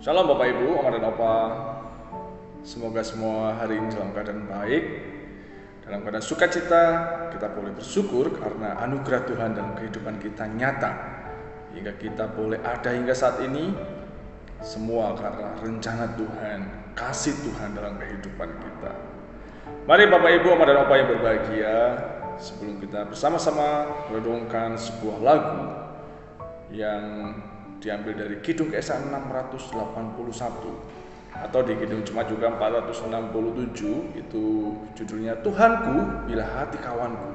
Shalom Bapak Ibu, Oma dan Opa. Semoga semua hari ini dalam keadaan baik, dalam keadaan sukacita. Kita boleh bersyukur karena anugerah Tuhan dalam kehidupan kita nyata, hingga kita boleh ada hingga saat ini. Semua karena rencana Tuhan, kasih Tuhan dalam kehidupan kita. Mari Bapak Ibu, Oma dan Opa yang berbahagia, sebelum kita bersama-sama merenungkan sebuah lagu yang diambil dari Kidung Keesayan 681 atau di Kidung Jemaat juga 467, itu judulnya Tuhanku Bila Hati Kawanku.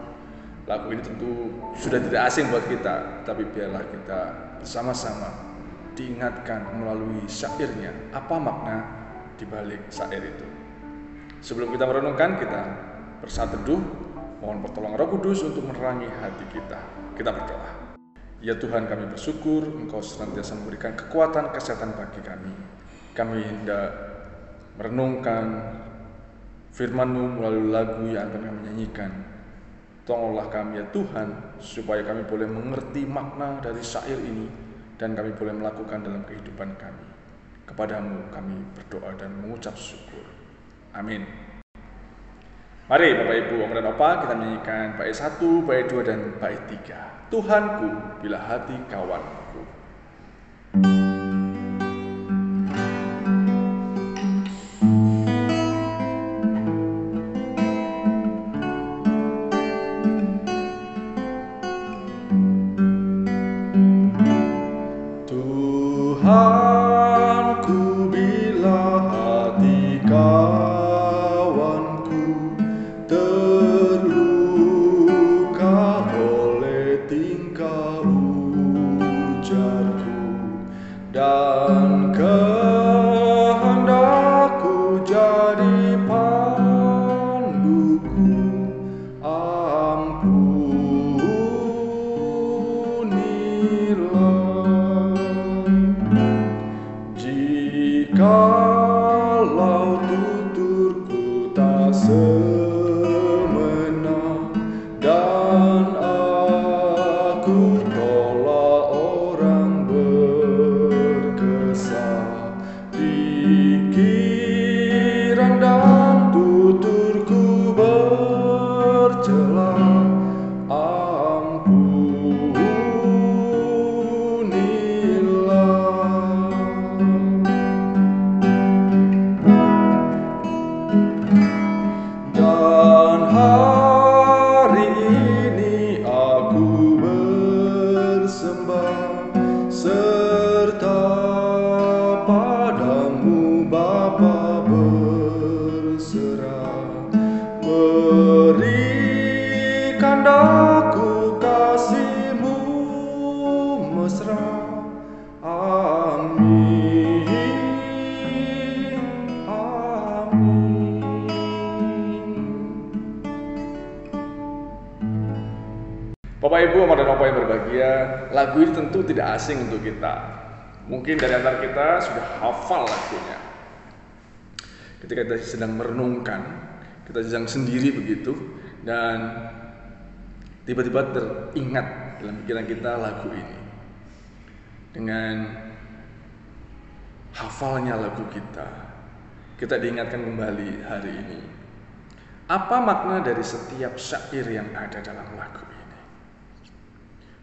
Lagu ini tentu sudah tidak asing buat kita, tapi biarlah kita bersama-sama diingatkan melalui syairnya apa makna di balik syair itu. Sebelum kita merenungkan, kita bersatu teduh, mohon pertolongan Roh Kudus untuk menerangi hati kita. Kita berdoa. Ya Tuhan, kami bersyukur Engkau senantiasa memberikan kekuatan kesehatan bagi kami. Kami hendak merenungkan firman-Mu melalui lagu yang akan kami nyanyikan. Tolonglah kami ya Tuhan, supaya kami boleh mengerti makna dari syair ini dan kami boleh melakukan dalam kehidupan kami. Kepadamu kami berdoa dan mengucap syukur. Amin. Mari Bapak Ibu, Om dan Opa, kita menyanyikan bait 1, bait 2, dan bait 3. Tuhanku bila hati kawanku. Tuhanku bila hati kawanku terluka oleh tingkah ujarku dan kehendakku jadi panduku, ampunilah jikalau tuturku tak semena dan aku tolak orang berkesah. Pikiran dan tuturku bercela, ampunilah. Dan hari ini aku bersembah serta padamu Bapa berserah, berikan daku kasih-Mu mesra. Amin, amin. Bapak Ibu, Oma dan Opa yang berbahagia, lagu ini tentu tidak asing untuk kita. Mungkin dari antara kita sudah hafal lagunya. Ketika kita sedang merenungkan, kita sedang sendiri begitu, dan tiba-tiba teringat dalam pikiran kita lagu ini. Dengan hafalnya lagu kita diingatkan kembali hari ini. Apa makna dari setiap syair yang ada dalam lagu ini?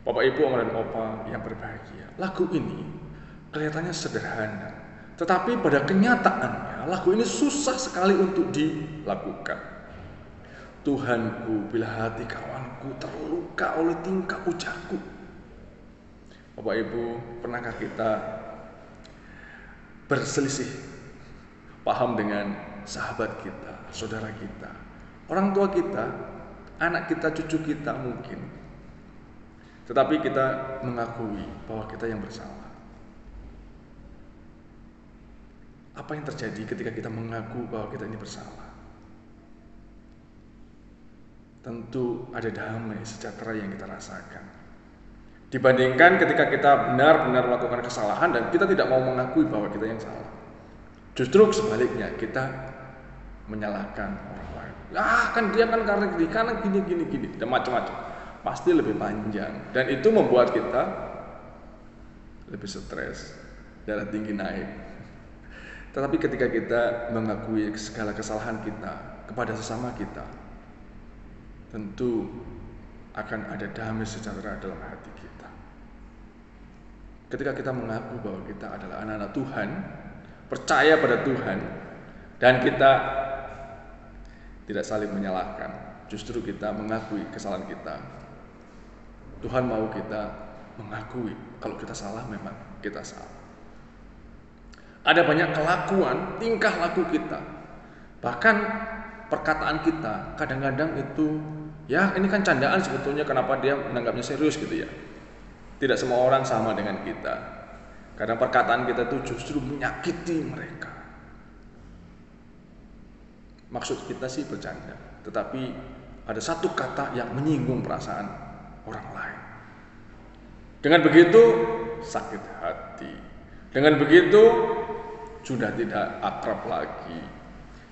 Bapak Ibu, Oma dan Opa yang berbahagia, lagu ini kelihatannya sederhana, tetapi pada kenyataannya lagu ini susah sekali untuk dilakukan. Tuhanku bila hati kawanku terluka oleh tingkah ujarku. Bapak Ibu, pernahkah kita berselisih paham dengan sahabat kita, saudara kita, orang tua kita, anak kita, cucu kita mungkin, tetapi kita mengakui bahwa kita yang bersalah? Apa yang terjadi ketika kita mengaku bahwa kita ini bersalah? Tentu ada damai sejahtera yang kita rasakan, dibandingkan ketika kita benar-benar melakukan kesalahan dan kita tidak mau mengakui bahwa kita yang salah. Justru sebaliknya, kita menyalahkan orang lain. Kan dia kan karena gini dan macam-macam. Pasti lebih panjang, dan itu membuat kita lebih stres, darah tinggi naik, Tetapi ketika kita mengakui segala kesalahan kita kepada sesama kita, tentu akan ada damai sejahtera dalam hati kita. Ketika kita mengaku bahwa kita adalah anak-anak Tuhan, percaya pada Tuhan, dan kita tidak saling menyalahkan, justru kita mengakui kesalahan kita. Tuhan mau kita mengakui kalau kita salah, memang kita salah. Ada banyak kelakuan, tingkah laku kita, bahkan perkataan kita kadang-kadang itu, ya ini kan candaan sebetulnya, kenapa dia menanggapnya serius gitu ya. Tidak semua orang sama dengan kita. Kadang perkataan kita itu justru menyakiti mereka. Maksud kita sih bercanda, tetapi ada satu kata yang menyinggung perasaan orang lain. Dengan begitu sakit hati. Dengan begitu sudah tidak akrab lagi.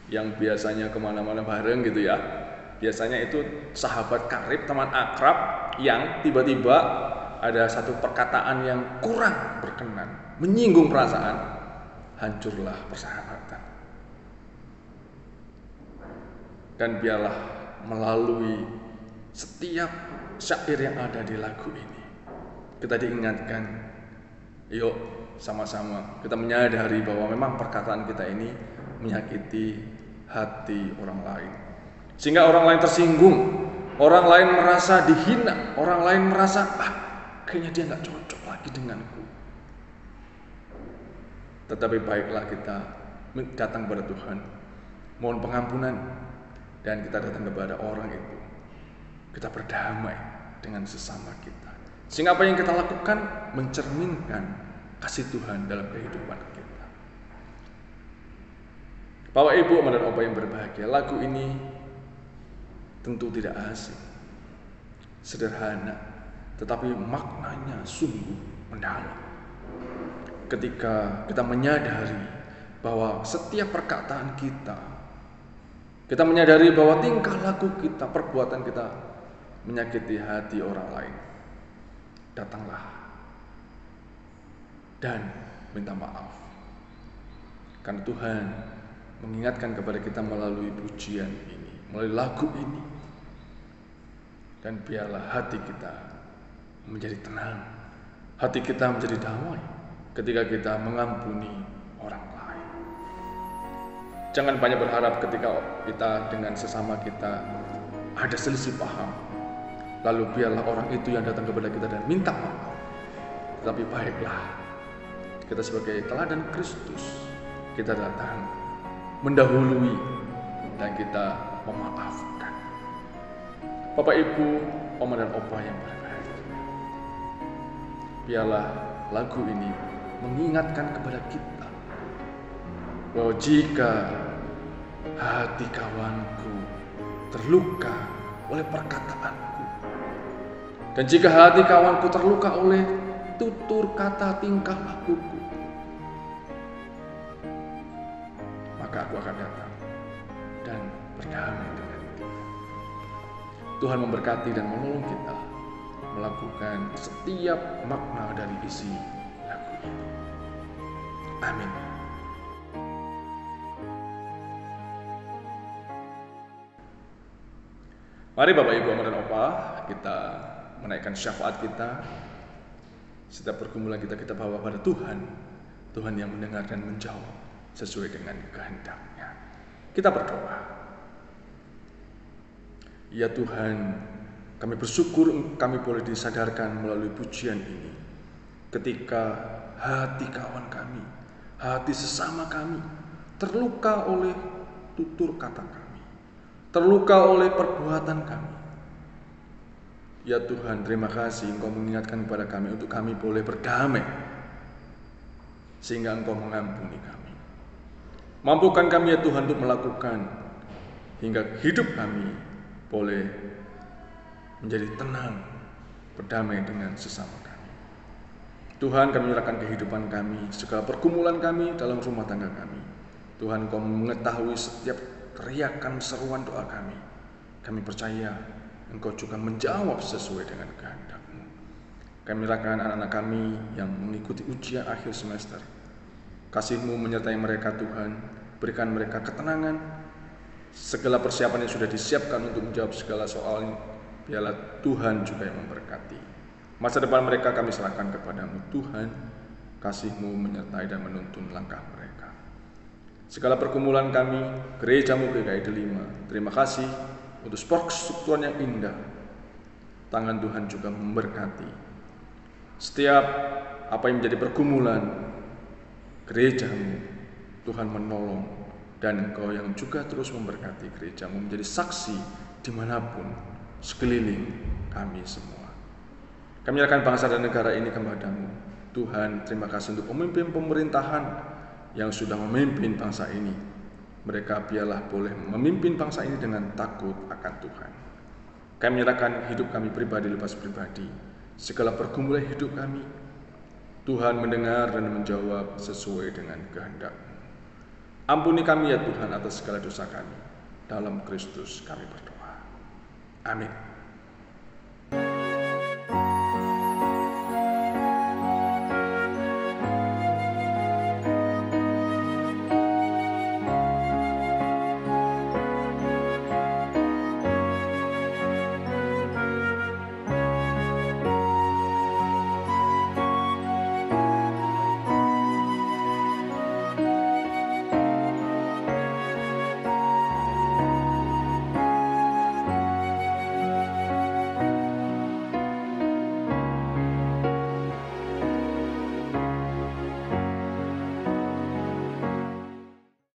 Yang biasanya kemana-mana bareng gitu ya, biasanya itu sahabat karib, teman akrab, yang tiba-tiba ada satu perkataan yang kurang berkenan, menyinggung perasaan, hancurlah persahabatan. Dan biarlah melalui setiap syair yang ada di lagu ini, kita diingatkan, yuk sama-sama kita menyadari bahwa memang perkataan kita ini menyakiti hati orang lain, sehingga orang lain tersinggung, orang lain merasa dihina, orang lain merasa kayaknya dia gak cocok lagi denganku. Tetapi baiklah kita datang kepada Tuhan, mohon pengampunan, dan kita datang kepada orang itu, kita berdamai dengan sesama kita, sehingga apa yang kita lakukan mencerminkan kasih Tuhan dalam kehidupan kita. Bapak Ibu, Oma dan Opa yang berbahagia, lagu ini tentu tidak asing, sederhana, tetapi maknanya sungguh mendalam. Ketika kita menyadari bahwa setiap perkataan kita menyadari bahwa tingkah laku kita, perbuatan kita menyakiti hati orang lain, datanglah dan minta maaf. Karena Tuhan mengingatkan kepada kita melalui pujian ini, melalui lagu ini. Dan biarlah hati kita menjadi tenang, hati kita menjadi damai ketika kita mengampuni orang lain. Jangan banyak berharap ketika kita dengan sesama kita ada selisih paham, lalu biarlah orang itu yang datang kepada kita dan minta maaf. Tetapi baiklah, kita sebagai teladan Kristus, kita datang mendahului dan kita memaafkan. Bapak Ibu, Oma dan Opa yang berbahagia, biarlah lagu ini mengingatkan kepada kita bahwa jika hati kawanku terluka oleh perkataanku, dan jika hati kawanku terluka oleh tutur kata tingkah lakuku, maka aku akan datang dan berdamai dengan dia. Tuhan memberkati dan menolong kita melakukan setiap makna dari isi lagu ini. Amin. Mari Bapak Ibu, Oma dan Opa, kita menaikkan syafaat kita. Setiap pergumulan kita bawa pada Tuhan. Tuhan yang mendengar dan menjawab sesuai dengan kehendak-Nya. Kita berdoa. Ya Tuhan, kami bersyukur kami boleh disadarkan melalui pujian ini. Ketika hati kawan kami, hati sesama kami terluka oleh tutur kata kami, terluka oleh perbuatan kami. Ya Tuhan, terima kasih Engkau mengingatkan kepada kami untuk kami boleh berdamai, sehingga Engkau mengampuni kami. Mampukan kami ya Tuhan untuk melakukan hingga hidup kami boleh menjadi tenang, berdamai dengan sesama kami. Tuhan, kami menyerahkan kehidupan kami, segala pergumulan kami dalam rumah tangga kami. Tuhan, Engkau mengetahui setiap teriakan seruan doa kami. Kami percaya Engkau juga menjawab sesuai dengan kehendak-Mu. Kami menyerahkan anak-anak kami yang mengikuti ujian akhir semester. Kasih-Mu menyertai mereka Tuhan, berikan mereka ketenangan, segala persiapan yang sudah disiapkan untuk menjawab segala soal, biarlah Tuhan juga yang memberkati. Masa depan mereka kami serahkan kepadamu Tuhan, kasih-Mu menyertai dan menuntun langkah mereka. Segala pergumulan kami, gereja-Mu GKI Delima, terima kasih untuk persekutuan yang indah. Tangan Tuhan juga memberkati. Setiap apa yang menjadi pergumulan gereja-Mu, Tuhan menolong, dan Engkau yang juga terus memberkati gereja-Mu menjadi saksi dimanapun sekeliling kami semua. Kami menyerahkan bangsa dan negara ini kepada-Mu. Tuhan, terima kasih untuk pemimpin pemerintahan yang sudah memimpin bangsa ini. Mereka biarlah boleh memimpin bangsa ini dengan takut akan Tuhan. Kami menyerahkan hidup kami pribadi lepas pribadi, segala pergumulan hidup kami, Tuhan mendengar dan menjawab sesuai dengan kehendak-Mu. Ampuni kami ya Tuhan atas segala dosa kami. Dalam Kristus kami berdoa. Amin.